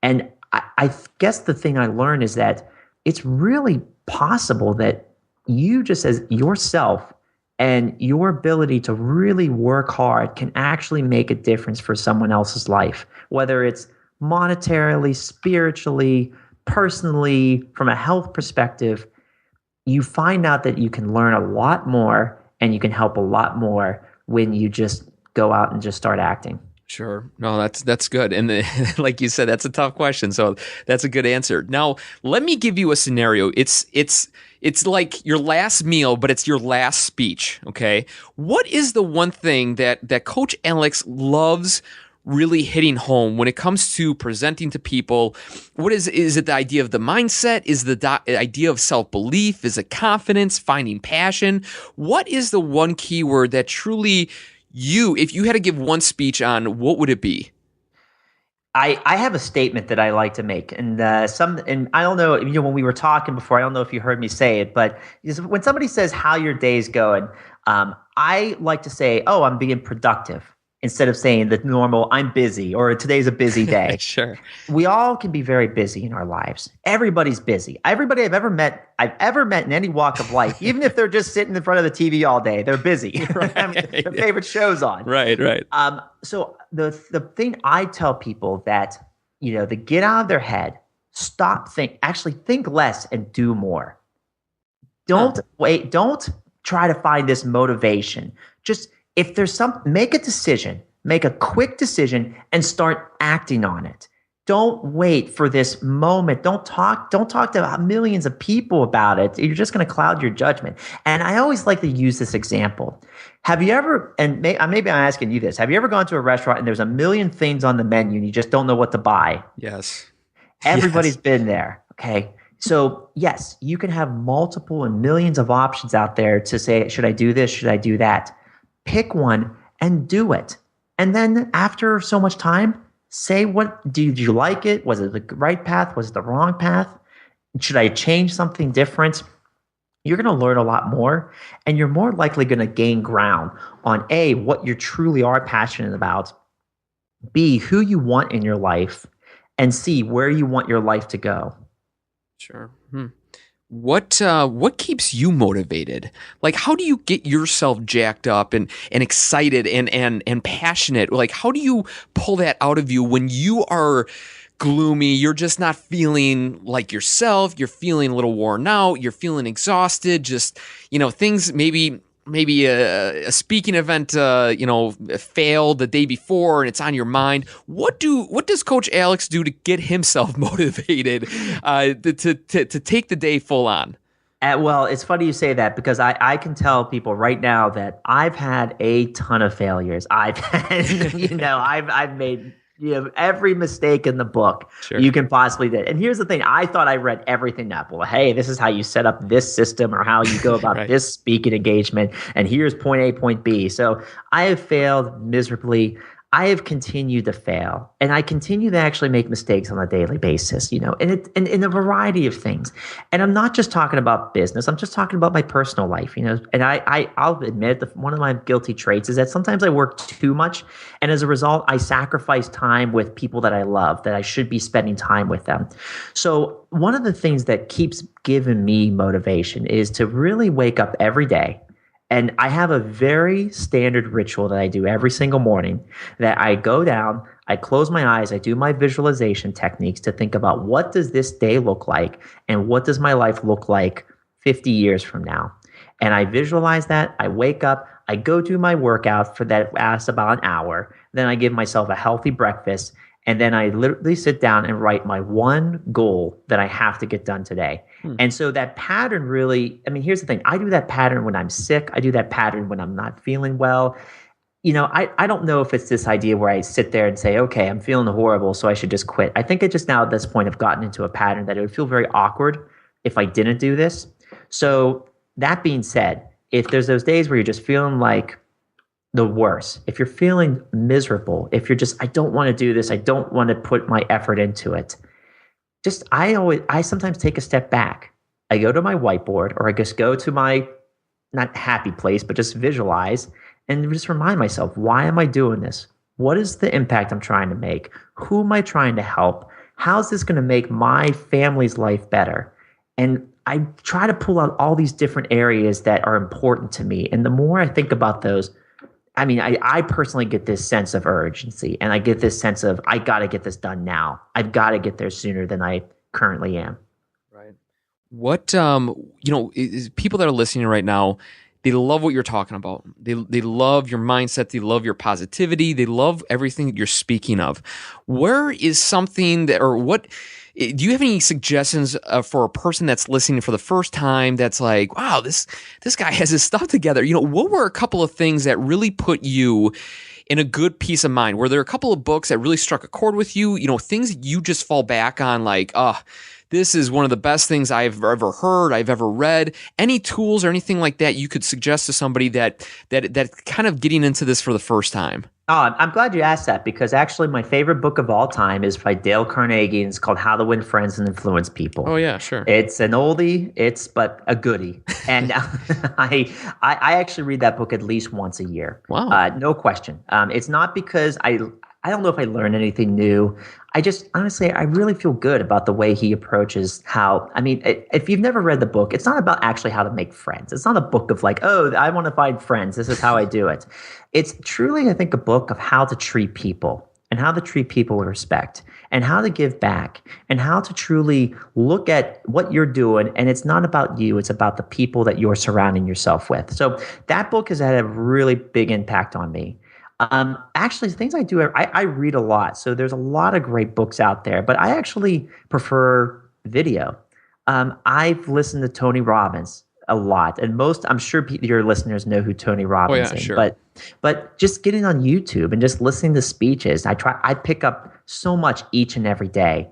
And I guess the thing I learned is that it's really possible that you just as yourself and your ability to really work hard can actually make a difference for someone else's life, whether it's monetarily, spiritually, personally, from a health perspective. You find out that you can learn a lot more and you can help a lot more when you just go out and just start acting. Sure. No, that's good. And like you said, that's a tough question. So that's a good answer. Now, let me give you a scenario. It's like your last meal, but it's your last speech. Okay. What is the one thing that Coach Alex loves really hitting home when it comes to presenting to people? What is it the idea of the mindset? Is the idea of self-belief? Is it confidence, finding passion? What is the one keyword that truly if you had to give one speech on, what would it be? I have a statement that I like to make, and I don't know, when we were talking before, I don't know if you heard me say it, but when somebody says how your day's going, I like to say, oh, I'm being productive, instead of saying the normal, I'm busy, or today's a busy day. Sure. We all can be very busy in our lives. Everybody's busy. Everybody I've ever met in any walk of life, even if they're just sitting in front of the TV all day, they're busy. Right? I mean, their favorite show's on. Right. So the thing I tell people that, to get out of their head, actually think less and do more. Don't wait. Don't try to find this motivation. Just, if there's make a decision, make a quick decision and start acting on it. Don't wait for this moment. Don't talk to millions of people about it. You're just going to cloud your judgment. And I always like to use this example. Have you ever, and maybe I'm asking you this, have you ever gone to a restaurant and there's a million things on the menu and you just don't know what to buy? Yes. Everybody's been there. Okay. So yes, you can have multiple and millions of options out there to say, should I do this? Should I do that? Pick one and do it. And then after so much time, say, did you like it? Was it the right path? Was it the wrong path? Should I change something different? You're going to learn a lot more, and you're more likely going to gain ground on A, what you truly are passionate about, B, who you want in your life, and C, where you want your life to go. Sure. What keeps you motivated? Like, how do you get yourself jacked up and excited and passionate? Like, how do you pull that out of you when you are gloomy? You're just not feeling like yourself. You're feeling a little worn out. You're feeling exhausted. Just, things maybe a speaking event, failed the day before and it's on your mind. What does Coach Alex do to get himself motivated to take the day full on? Well, it's funny you say that because I can tell people right now that I've had a ton of failures. I've had, I've made every mistake in the book you can possibly do. And here's the thing. I thought I read everything up. Well, hey, this is how you set up this system or how you go about right. this speaking engagement. And here's point A, point B. So I have failed miserably. I have continued to fail, and I continue to actually make mistakes on a daily basis, and in a variety of things. And I'm not just talking about business. I'm just talking about my personal life, and I'll admit that one of my guilty traits is that sometimes I work too much. And as a result, I sacrifice time with people that I love, that I should be spending time with them. So one of the things that keeps giving me motivation is to really wake up every day. And I have a very standard ritual that I do every single morning, that I go down, I close my eyes, I do my visualization techniques to think about what does this day look like and what does my life look like 50 years from now. And I visualize that, I wake up, I go do my workout for that lasts about an hour, then I give myself a healthy breakfast, and then I literally sit down and write my one goal that I have to get done today. And so that pattern really, here's the thing. I do that pattern when I'm sick. I do that pattern when I'm not feeling well. I don't know if it's this idea where I sit there and say, okay, I'm feeling horrible, so I should just quit. I think I just now at this point have gotten into a pattern that it would feel very awkward if I didn't do this. So that being said, if there's those days where you're just feeling like the worst, if you're feeling miserable, if you're just, I don't want to do this, I don't want to put my effort into it, I sometimes take a step back. I go to my whiteboard, or I just go to my, not happy place, but just visualize and just remind myself, why am I doing this? What is the impact I'm trying to make? Who am I trying to help? How's this going to make my family's life better? And I try to pull out all these different areas that are important to me. And the more I think about those, I personally get this sense of urgency, and I get this sense of, I got to get this done now. I've got to get there sooner than I currently am. Right. What, people that are listening right now, they love what you're talking about. They love your mindset. They love your positivity. They love everything that you're speaking of. Where is something that, or what, do you have any suggestions for a person that's listening for the first time that's like, wow, this guy has his stuff together? What were a couple of things that really put you in a good peace of mind? Were there a couple of books that really struck a chord with you? Things that you just fall back on, like, this is one of the best things I've ever heard, I've ever read. Any tools or anything like that you could suggest to somebody that kind of getting into this for the first time? Oh, I'm glad you asked that, because actually my favorite book of all time is by Dale Carnegie, and it's called How to Win Friends and Influence People. Oh yeah, sure. It's an oldie, but a goodie. And I actually read that book at least once a year. Wow. No question. It's not because I don't know if I learned anything new. I just, honestly, I really feel good about the way he approaches if you've never read the book, it's not about actually how to make friends. It's not a book of like, oh, I want to find friends, this is how I do it. It's truly, I think, a book of how to treat people, and how to treat people with respect, and how to give back, and how to truly look at what you're doing. And it's not about you, it's about the people that you're surrounding yourself with. So that book has had a really big impact on me. Actually, things I do, I read a lot. So there's a lot of great books out there, but I actually prefer video. I've listened to Tony Robbins a lot, and I'm sure your listeners know who Tony Robbins is. Sure. But just getting on YouTube and just listening to speeches, I pick up so much each and every day.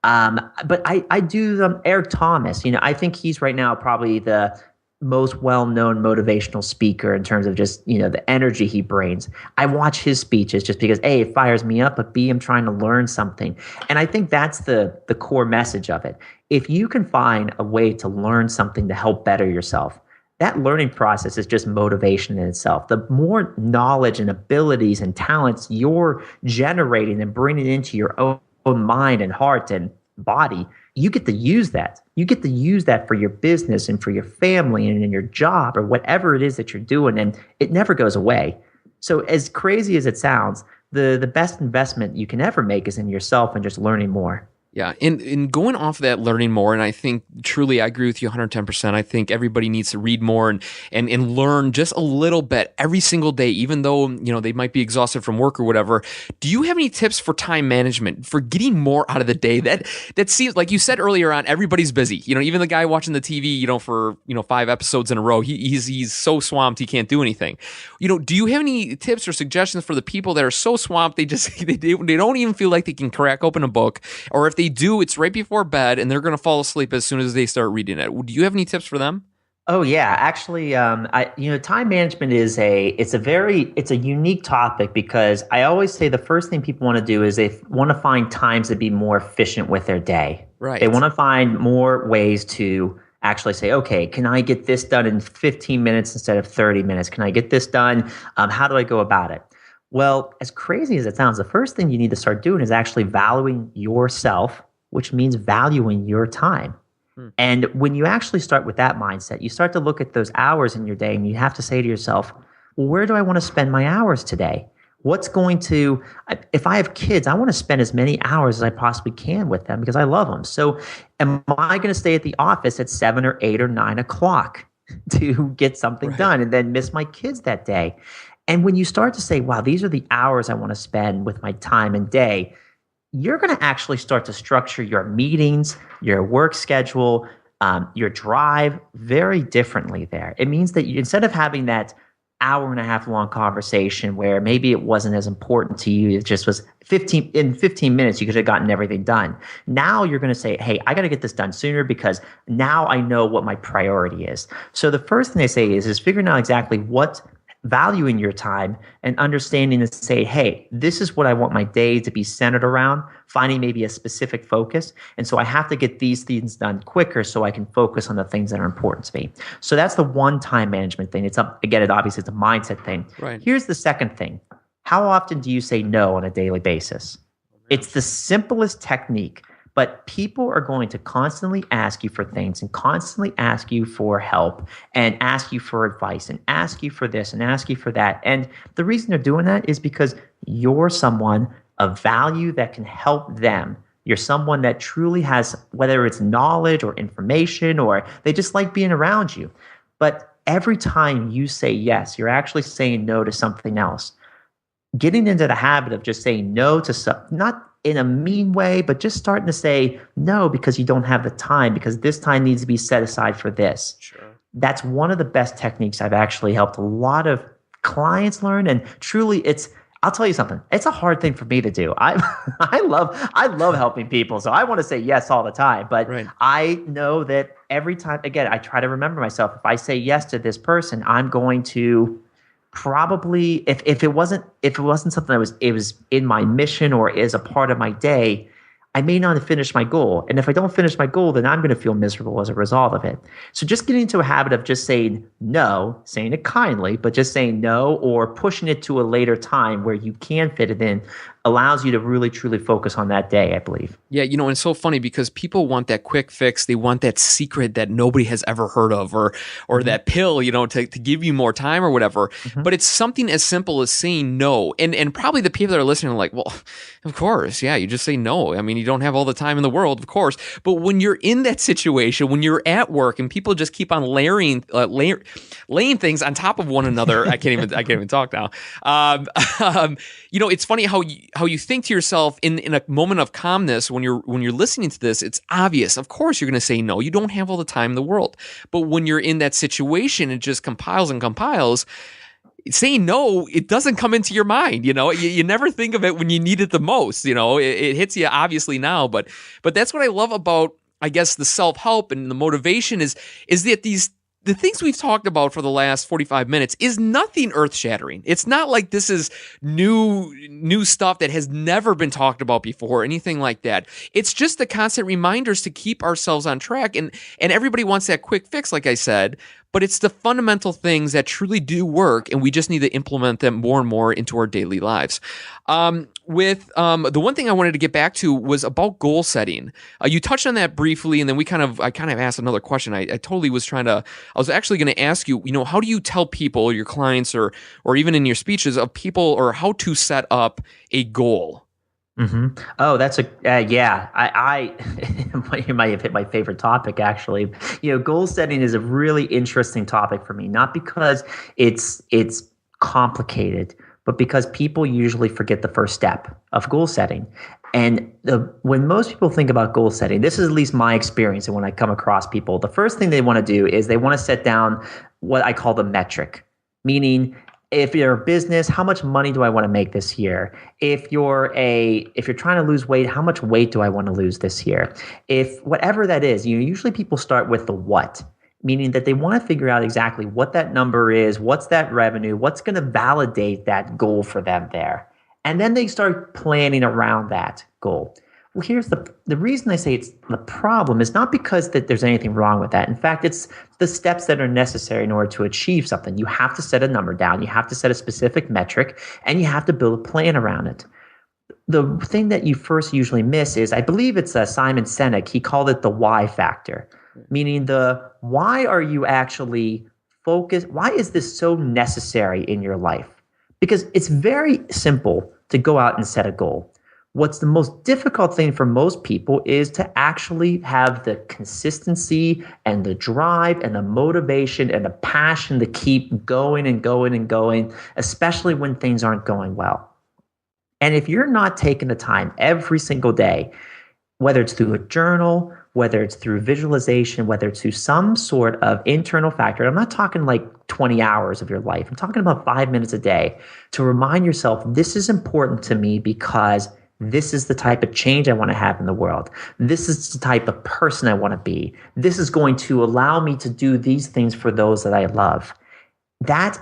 But I do Eric Thomas. I think he's right now probably the most well-known motivational speaker in terms of just, the energy he brings. I watch his speeches just because A, it fires me up, but B, I'm trying to learn something. And I think that's the core message of it. If you can find a way to learn something to help better yourself, that learning process is just motivation in itself. The more knowledge and abilities and talents you're generating and bringing into your own mind and heart and body, you get to use that. You get to use that for your business and for your family and in your job or whatever it is that you're doing, and it never goes away. So as crazy as it sounds, the best investment you can ever make is in yourself and just learning more. Yeah, and going off of that, learning more, and I think truly I agree with you 110%. I think everybody needs to read more and learn just a little bit every single day, even though they might be exhausted from work or whatever. Do you have any tips for time management, for getting more out of the day? That seems, like you said earlier on, everybody's busy. Even the guy watching the TV, for 5 episodes in a row, he's so swamped he can't do anything. Do you have any tips or suggestions for the people that are so swamped they don't even feel like they can crack open a book, or if they do, it's right before bed and they're going to fall asleep as soon as they start reading it? Do you have any tips for them? Oh yeah, actually, time management is a unique topic, because I always say the first thing people want to do is they want to find times to be more efficient with their day. Right. They want to find more ways to actually say, okay, can I get this done in 15 minutes instead of 30 minutes? Can I get this done? How do I go about it? Well, as crazy as it sounds, the first thing you need to start doing is actually valuing yourself, which means valuing your time. And when you actually start with that mindset, you start to look at those hours in your day and you have to say to yourself, well, where do I want to spend my hours today? If I have kids, I want to spend as many hours as I possibly can with them because I love them. So am I going to stay at the office at 7 or 8 or 9 o'clock to get something done and then miss my kids that day? And when you start to say, wow, these are the hours I want to spend with my time and day, you're going to actually start to structure your meetings, your work schedule, your drive very differently there. It means that instead of having that hour and a half long conversation where maybe it wasn't as important to you, it just was 15 minutes, you could have gotten everything done. Now you're going to say, hey, I got to get this done sooner because now I know what my priority is. So the first thing they say is figuring out exactly what valuing your time and understanding to say, hey, this is what I want my day to be centered around, finding maybe a specific focus. And so I have to get these things done quicker so I can focus on the things that are important to me. So that's the one time management thing. Obviously it's a mindset thing. Right. Here's the second thing. How often do you say no on a daily basis? It's the simplest technique. But people are going to constantly ask you for things and constantly ask you for help and ask you for advice and ask you for this and ask you for that. And the reason they're doing that is because you're someone of value that can help them. You're someone that truly has, whether it's knowledge or information or they just like being around you. But every time you say yes, you're actually saying no to something else. Getting into the habit of just saying no to something, not in a mean way, but just starting to say no because you don't have the time, because this time needs to be set aside for this. Sure. That's one of the best techniques I've actually helped a lot of clients learn. And truly, I'll tell you something, it's a hard thing for me to do. I love helping people. So I want to say yes all the time. But right. I know that every time, again, I try to remember myself, if I say yes to this person, I'm going to probably, if it wasn't something that was in my mission or is a part of my day, I may not have finished my goal. And if I don't finish my goal, then I'm going to feel miserable as a result of it. So just getting into a habit of just saying no, saying it kindly, but just saying no or pushing it to a later time where you can fit it in allows you to really, truly focus on that day, I believe. Yeah, and it's so funny because people want that quick fix. They want that secret that nobody has ever heard of or that pill, to give you more time or whatever. Mm-hmm. But it's something as simple as saying no. And probably the people that are listening are like, well, of course, yeah, you just say no. I mean, you don't have all the time in the world, of course. But when you're in that situation, when you're at work and people just keep on laying things on top of one another, I can't even talk now. It's funny how you think to yourself in a moment of calmness when you're listening to this. It's obvious, of course, you're going to say no. You don't have all the time in the world. But when you're in that situation, it just compiles and compiles. Saying no, it doesn't come into your mind. You never think of it when you need it the most. It hits you obviously now, but that's what I love about, I guess, the self-help and the motivation is that the things we've talked about for the last 45 minutes is nothing earth-shattering. It's not like this is new stuff that has never been talked about before or anything like that. It's just the constant reminders to keep ourselves on track. And everybody wants that quick fix, like I said. but it's the fundamental things that truly do work, and we just need to implement them more and more into our daily lives. The one thing I wanted to get back to was about goal setting. You touched on that briefly, and then I kind of asked another question. I totally was I was actually going to ask you, how do you tell people, your clients, or even in your speeches of people, or how to set up a goal? Mm-hmm. Oh, that's yeah. You might have hit my favorite topic, actually. Goal setting is a really interesting topic for me, not because it's complicated, but because people usually forget the first step of goal setting. And when most people think about goal setting, this is at least my experience, and when I come across people, the first thing they want to do is they want to set down what I call the metric, meaning if you're a business, how much money do I want to make this year? If you're trying to lose weight, how much weight do I want to lose this year? If whatever that is, usually people start with the what, meaning that they want to figure out exactly what that number is, what's that revenue, what's going to validate that goal for them there. And then they start planning around that goal. Well, here's the reason I say it's the problem is not because that there's anything wrong with that. In fact, it's the steps that are necessary in order to achieve something. You have to set a number down, you have to set a specific metric, and you have to build a plan around it. The thing that you first usually miss is, I believe it's Simon Sinek, he called it the why factor, meaning why are you actually focused? Why is this so necessary in your life? Because it's very simple to go out and set a goal. What's the most difficult thing for most people is to actually have the consistency and the drive and the motivation and the passion to keep going and going and going, especially when things aren't going well. And if you're not taking the time every single day, whether it's through a journal, whether it's through visualization, whether it's through some sort of internal factor, I'm not talking like 20 hours of your life. I'm talking about 5 minutes a day to remind yourself, this is important to me because this is the type of change I want to have in the world. This is the type of person I want to be. This is going to allow me to do these things for those that I love. That,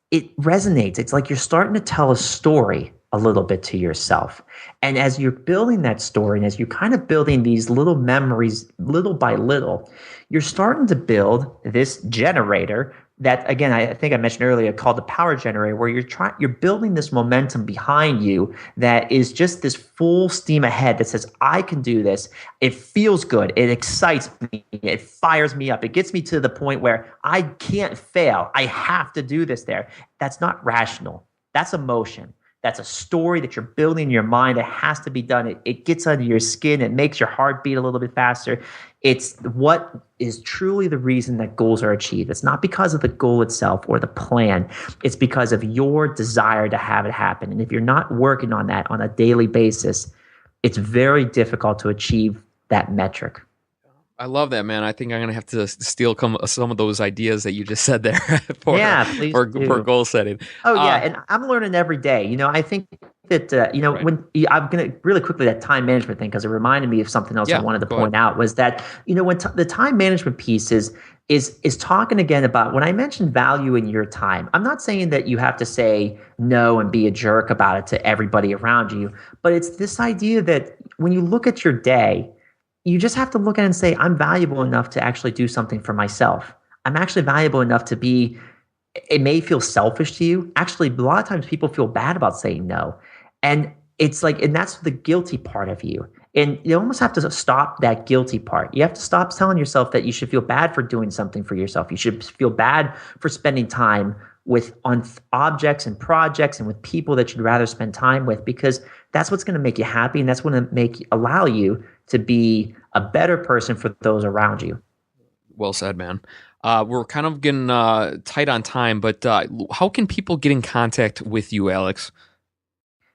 it resonates. It's like you're starting to tell a story a little bit to yourself. And as you're building that story, and as you're kind of building these little memories little by little, you're starting to build this generator that, again, I think I mentioned earlier, called the power generator, where you're building this momentum behind you that is just this full steam ahead that says, I can do this. It feels good. It excites me. It fires me up. It gets me to the point where I can't fail. I have to do this there. That's not rational. That's emotion. That's a story that you're building in your mind. It has to be done. It gets under your skin. It makes your heart beat a little bit faster. It's what is truly the reason that goals are achieved. It's not because of the goal itself or the plan. It's because of your desire to have it happen. And if you're not working on that on a daily basis, it's very difficult to achieve that metric. I love that, man. I think I'm going to have to steal some of those ideas that you just said there for goal setting. Oh, yeah. And I'm learning every day. I think that, right. When I'm going to really quickly, that time management thing, because it reminded me of something else I wanted to point out, was that, when the time management piece is talking again about, when I mentioned value in your time, I'm not saying that you have to say no and be a jerk about it to everybody around you, but it's this idea that when you look at your day, you just have to look at it and say, I'm valuable enough to actually do something for myself. I'm actually valuable enough to be, it may feel selfish to you. Actually, a lot of times people feel bad about saying no. And it's like, and that's the guilty part of you. And you almost have to stop that guilty part. You have to stop telling yourself that you should feel bad for doing something for yourself. You should feel bad for spending time on objects and projects and with people that you'd rather spend time with, because that's what's going to make you happy, and that's going to allow you to be a better person for those around you. Well said, man. We're kind of getting tight on time, but how can people get in contact with you, Alex?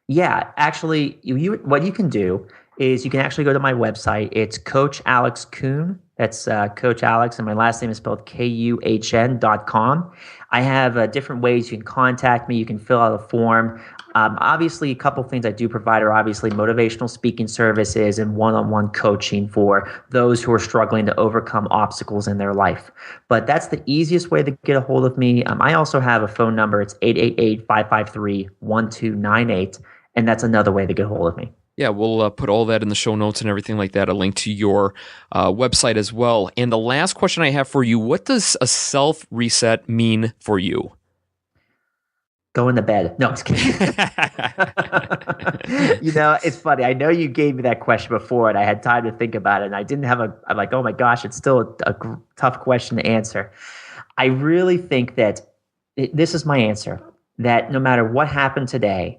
Yeah, actually, what you can do is you can actually go to my website. It's Coach Alex Kuhn. That's Coach Alex, and my last name is spelled KUHN.com. I have different ways you can contact me. You can fill out a form. Obviously, a couple things I do provide are obviously motivational speaking services and one-on-one coaching for those who are struggling to overcome obstacles in their life. But that's the easiest way to get a hold of me. I also have a phone number. It's 888-553-1298, and that's another way to get a hold of me. Yeah, we'll put all that in the show notes and everything like that, a link to your website as well. And the last question I have for you, what does a self-reset mean for you? Going to bed. No, I'm just kidding. It's funny. I know you gave me that question before and I had time to think about it and I didn't have I'm like, oh my gosh, it's still a tough question to answer. I really think that this is my answer, that no matter what happened today,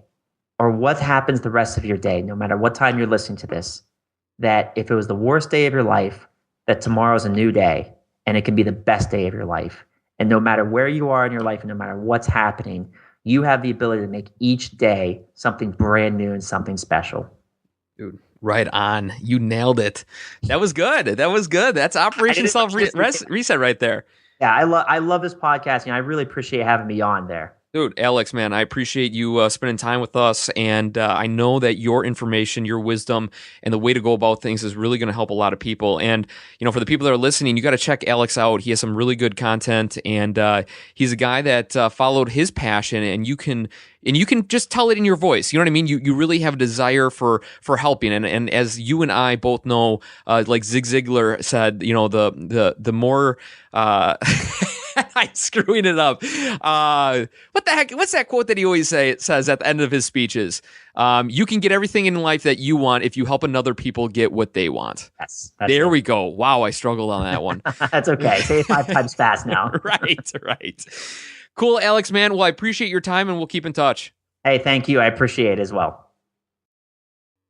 or what happens the rest of your day, no matter what time you're listening to this, that if it was the worst day of your life, that tomorrow's a new day and it can be the best day of your life. And no matter where you are in your life and no matter what's happening, you have the ability to make each day something brand new and something special. Dude, right on. You nailed it. That was good. That's Operation Self-Reset right there. Yeah, I love this podcast and I really appreciate having me on there. Dude, Alex, man, I appreciate you spending time with us, and I know that your information, your wisdom, and the way to go about things is really going to help a lot of people. And for the people that are listening, you got to check Alex out. He has some really good content, and he's a guy that followed his passion, and you can just tell it in your voice. You know what I mean? You really have a desire for helping, and as you and I both know, like Zig Ziglar said, the more. I'm screwing it up. What the heck? What's that quote that he always says at the end of his speeches? You can get everything in life that you want if you help another people get what they want. That's there we go. Wow, I struggled on that one. That's okay. Say it 5 times fast now. Right. Cool, Alex, man. Well, I appreciate your time, and we'll keep in touch. Hey, thank you. I appreciate it as well.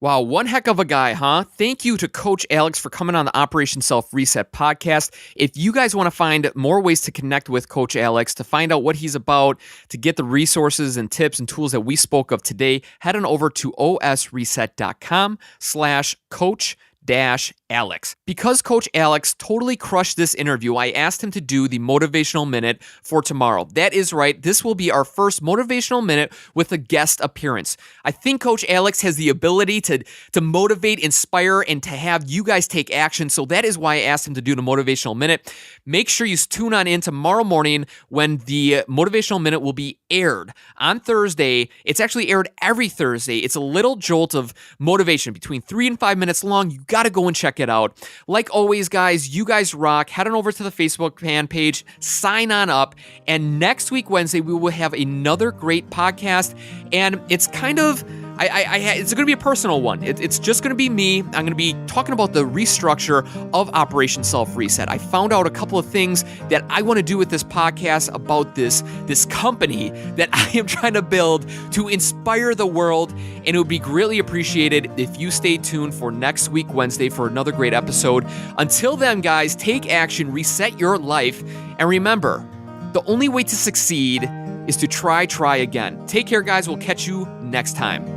Wow, one heck of a guy, huh? Thank you to Coach Alex for coming on the Operation Self-Reset podcast. If you guys want to find more ways to connect with Coach Alex, to find out what he's about, to get the resources and tips and tools that we spoke of today, head on over to osreset.com/coach-Alex. Because Coach Alex totally crushed this interview, I asked him to do the Motivational Minute for tomorrow. That is right. This will be our first Motivational Minute with a guest appearance. I think Coach Alex has the ability to motivate, inspire, and to have you guys take action. So that is why I asked him to do the Motivational Minute. Make sure you tune on in tomorrow morning when the Motivational Minute will be aired on Thursday. It's actually aired every Thursday. It's a little jolt of motivation between 3 and 5 minutes long. You got to go and check it out. Like always, guys, you guys rock. Head on over to the Facebook fan page, sign on up, and next week, Wednesday, we will have another great podcast, and it's kind of... it's going to be a personal one. It's just going to be me. I'm going to be talking about the restructure of Operation Self-Reset. I found out a couple of things that I want to do with this podcast about this company that I am trying to build to inspire the world, and it would be greatly appreciated if you stay tuned for next week, Wednesday, for another great episode. Until then, guys, take action, reset your life, and remember, the only way to succeed is to try again. Take care, guys. We'll catch you next time.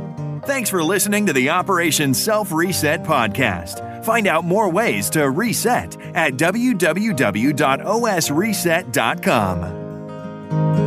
Thanks for listening to the Operation Self-Reset podcast. Find out more ways to reset at www.osreset.com.